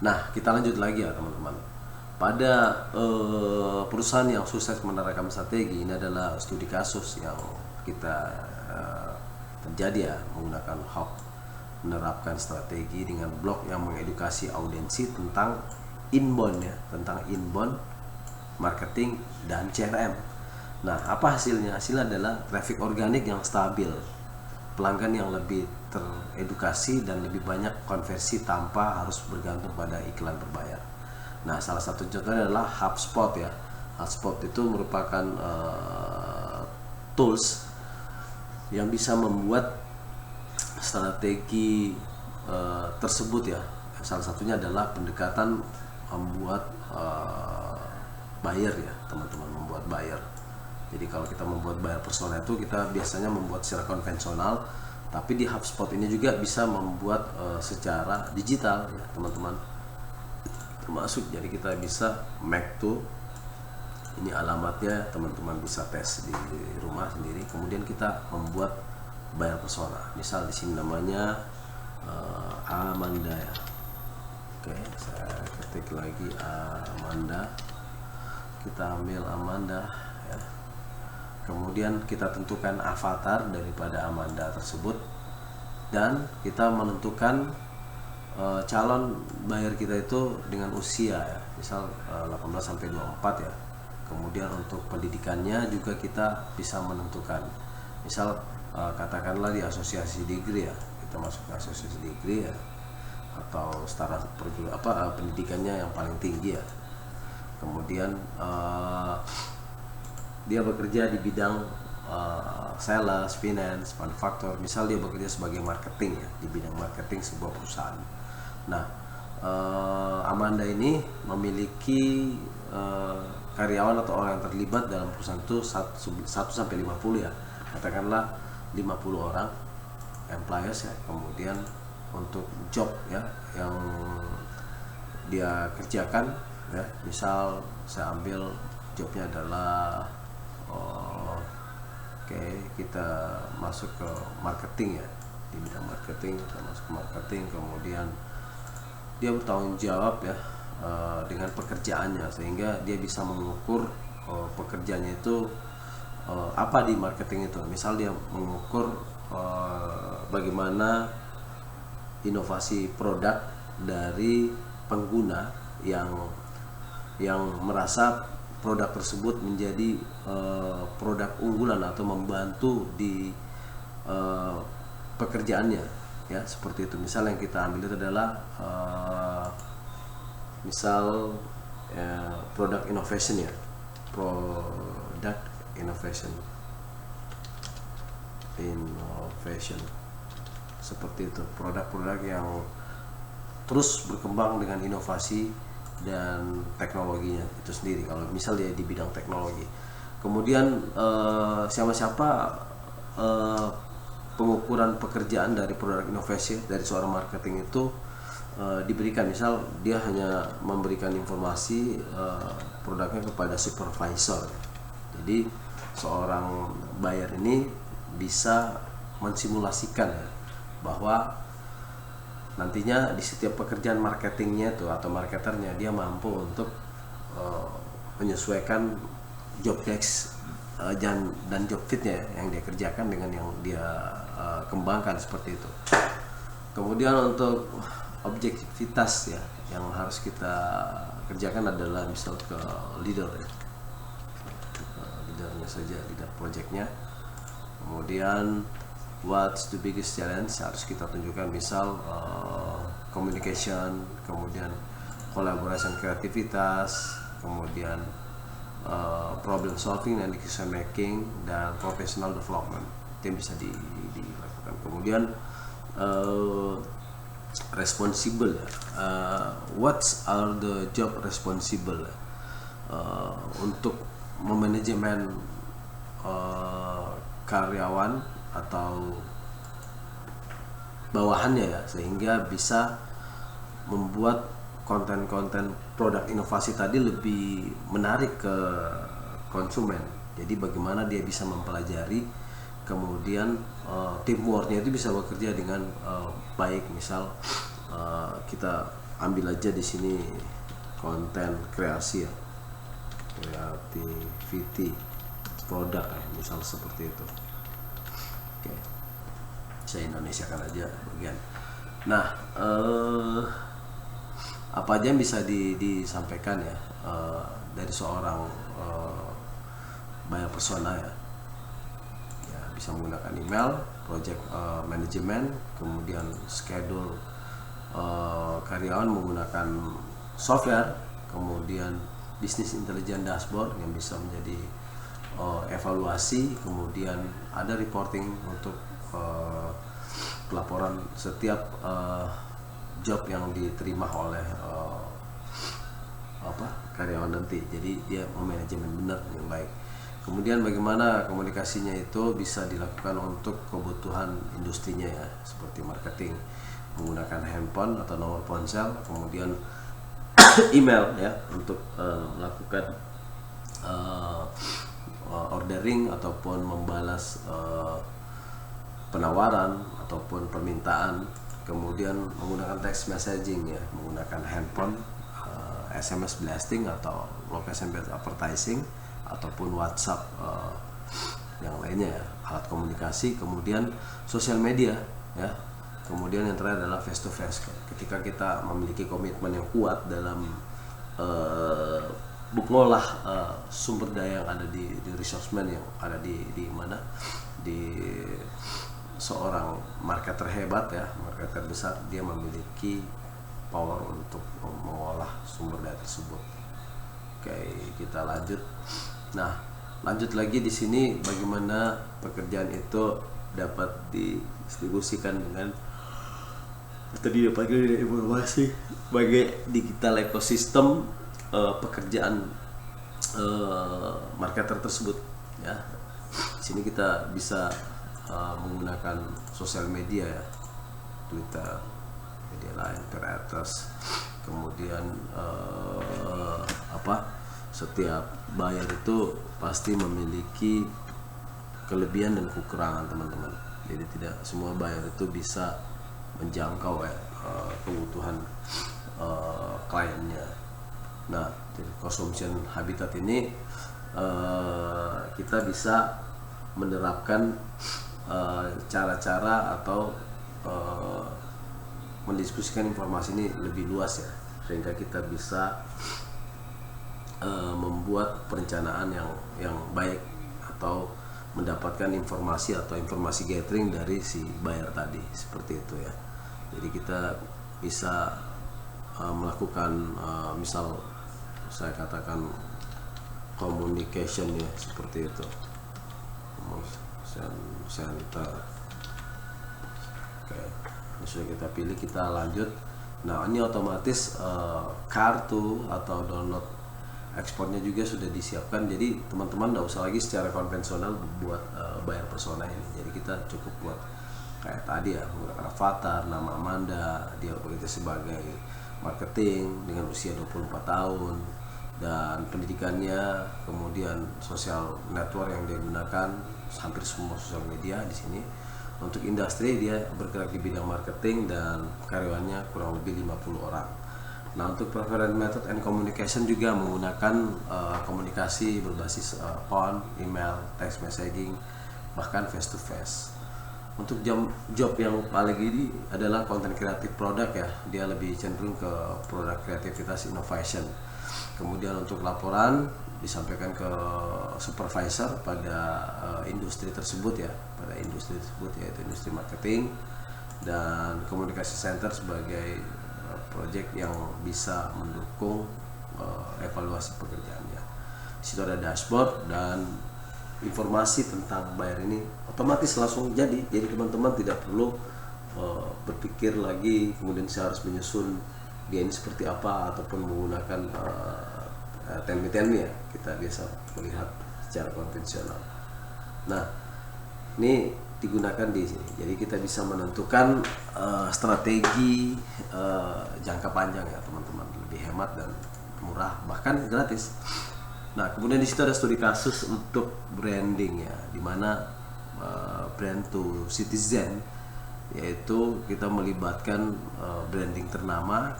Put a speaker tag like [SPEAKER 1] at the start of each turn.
[SPEAKER 1] Nah, kita lanjut lagi ya teman-teman. Pada perusahaan yang sukses menerapkan strategi, ini adalah studi kasus yang kita terjadi ya, menggunakan Hub menerapkan strategi dengan blog yang mengedukasi audiensi tentang inbound ya, tentang inbound marketing dan CRM. Nah, apa hasilnya? Hasilnya adalah traffic organik yang stabil, pelanggan yang lebih teredukasi dan lebih banyak konversi tanpa harus bergantung pada iklan berbayar. Nah, salah satu contohnya adalah HubSpot ya. HubSpot itu merupakan tools yang bisa membuat strategi tersebut ya. Salah satunya adalah pendekatan membuat buyer ya, teman-teman, membuat buyer. Jadi kalau kita membuat buyer persona itu kita biasanya membuat secara konvensional, tapi di HubSpot ini juga bisa membuat secara digital ya, teman-teman. Termasuk jadi kita bisa make to, ini alamatnya, teman-teman bisa tes di rumah sendiri. Kemudian kita membuat buyer persona. Misal di sini namanya Amanda ya. Oke, saya ketik lagi Amanda. Kita ambil Amanda ya. Kemudian kita tentukan avatar daripada Amanda tersebut dan kita menentukan calon buyer kita itu dengan usia ya. Misal 18 sampai 24 ya. Kemudian untuk pendidikannya juga kita bisa menentukan. Misal katakanlah di asosiasi degree ya, kita masuk ke asosiasi degree ya, atau setara pendidikannya yang paling tinggi ya. Kemudian dia bekerja di bidang sales, finance, manufaktur. Misal dia bekerja sebagai marketing ya, di bidang marketing sebuah perusahaan. Nah, Amanda ini memiliki karyawan atau orang yang terlibat dalam perusahaan itu 1 sampai 50 ya. Katakanlah 50 orang employees ya. Kemudian untuk job ya yang dia kerjakan ya, misal saya ambil jobnya adalah kita masuk ke marketing ya, di bidang marketing kita masuk ke marketing. Kemudian dia bertanggung jawab ya dengan pekerjaannya, sehingga dia bisa mengukur pekerjaannya itu apa di marketing itu. Misal dia mengukur bagaimana inovasi produk dari pengguna yang merasa produk tersebut menjadi produk unggulan atau membantu di pekerjaannya ya, seperti itu. Misal yang kita ambil itu adalah misal product innovation ya, product innovation seperti itu, produk-produk yang terus berkembang dengan inovasi dan teknologinya itu sendiri, kalau misal dia di bidang teknologi. Kemudian siapa pengukuran pekerjaan dari produk inovasi dari seorang marketing itu diberikan. Misal dia hanya memberikan informasi produknya kepada supervisor. Jadi seorang buyer ini bisa mensimulasikan ya, bahwa nantinya di setiap pekerjaan marketingnya itu atau marketernya dia mampu untuk menyesuaikan job desk dan job fitnya yang dia kerjakan dengan yang dia kembangkan, seperti itu. Kemudian untuk objektivitas ya yang harus kita kerjakan adalah misal ke leader ya, leadernya saja, leader projectnya. Kemudian what's the biggest challenge harus kita tunjukkan, misal communication, kemudian collaboration, kreativitas, kemudian problem solving and decision making, dan professional development itu yang bisa dilakukan. Kemudian responsible what are the job responsible untuk memanajemen karyawan atau bawahannya ya, sehingga bisa membuat konten-konten produk inovasi tadi lebih menarik ke konsumen. Jadi bagaimana dia bisa mempelajari, kemudian teamworknya itu bisa bekerja dengan baik. Misal kita ambil aja di sini konten kreasi ya, creativity produk ya, misal seperti itu. Oke, saya Indonesiakan aja bagian. Nah, apa aja yang bisa disampaikan ya dari seorang buyer persona ya. Ya, bisa menggunakan email, project management, kemudian schedule karyawan menggunakan software, kemudian business intelligence dashboard yang bisa menjadi evaluasi, kemudian ada reporting untuk pelaporan setiap job yang diterima oleh karyawan nanti. Jadi dia memanajemen benar yang baik. Kemudian bagaimana komunikasinya itu bisa dilakukan untuk kebutuhan industrinya ya, seperti marketing menggunakan handphone atau nomor ponsel, kemudian email ya untuk melakukan ordering ataupun membalas penawaran ataupun permintaan, kemudian menggunakan text messaging ya, menggunakan handphone, SMS blasting atau location based advertising ataupun WhatsApp yang lainnya ya, alat komunikasi, kemudian sosial media ya. Kemudian yang terakhir adalah face to face. Ketika kita memiliki komitmen yang kuat dalam mengolah sumber daya yang ada di resourceman yang ada di mana, di seorang marketer hebat ya, marketer besar, dia memiliki power untuk mengolah sumber daya tersebut. Oke, kita lanjut. Nah, lanjut lagi di sini bagaimana pekerjaan itu dapat didistribusikan dengan tadi dapat informasi sebagai digital ekosistem pekerjaan marketer tersebut ya. Di sini kita bisa menggunakan sosial media ya, Twitter, media lain, Pinterest, kemudian setiap buyer itu pasti memiliki kelebihan dan kekurangan teman-teman. Jadi tidak semua buyer itu bisa menjangkau kebutuhan kliennya. Nah, dari consumption habitat ini kita bisa menerapkan cara-cara atau mendiskusikan informasi ini lebih luas ya, sehingga kita bisa membuat perencanaan yang baik atau mendapatkan informasi atau informasi gathering dari si buyer tadi, seperti itu ya. Jadi kita bisa melakukan misal saya katakan communication ya, seperti itu, center. Oke, sudah kita pilih, kita lanjut. Nah, ini otomatis kartu atau download ekspornya juga sudah disiapkan, jadi teman-teman tidak usah lagi secara konvensional buat buyer persona ini. Jadi kita cukup buat kayak tadi ya, menggunakan avatar, nama Amanda, dia bekerja sebagai marketing dengan usia 24 tahun dan pendidikannya, kemudian sosial network yang dia gunakan hampir semua sosial media di sini. Untuk industri dia bergerak di bidang marketing dan karyawannya kurang lebih 50 orang. Nah, untuk preferred method and communication juga menggunakan komunikasi berbasis phone, email, text messaging, bahkan face to face. Untuk job yang paling ini adalah content creative product ya, dia lebih cenderung ke produk kreativitas innovation. Kemudian untuk laporan disampaikan ke supervisor pada industri tersebut ya, pada industri tersebut yaitu industri marketing, dan komunikasi center sebagai project yang bisa mendukung evaluasi pekerjaannya. Di situ ada dashboard dan informasi tentang buyer ini otomatis langsung jadi teman-teman tidak perlu berpikir lagi kemudian saya harus menyusun dia ini seperti apa ataupun menggunakan tell-me ya, kita biasa melihat secara konvensional. Nah, ini digunakan di sini, jadi kita bisa menentukan strategi jangka panjang ya teman-teman, lebih hemat dan murah, bahkan gratis. Nah, kemudian di situ ada studi kasus untuk branding ya, dimana brand to citizen, yaitu kita melibatkan branding ternama,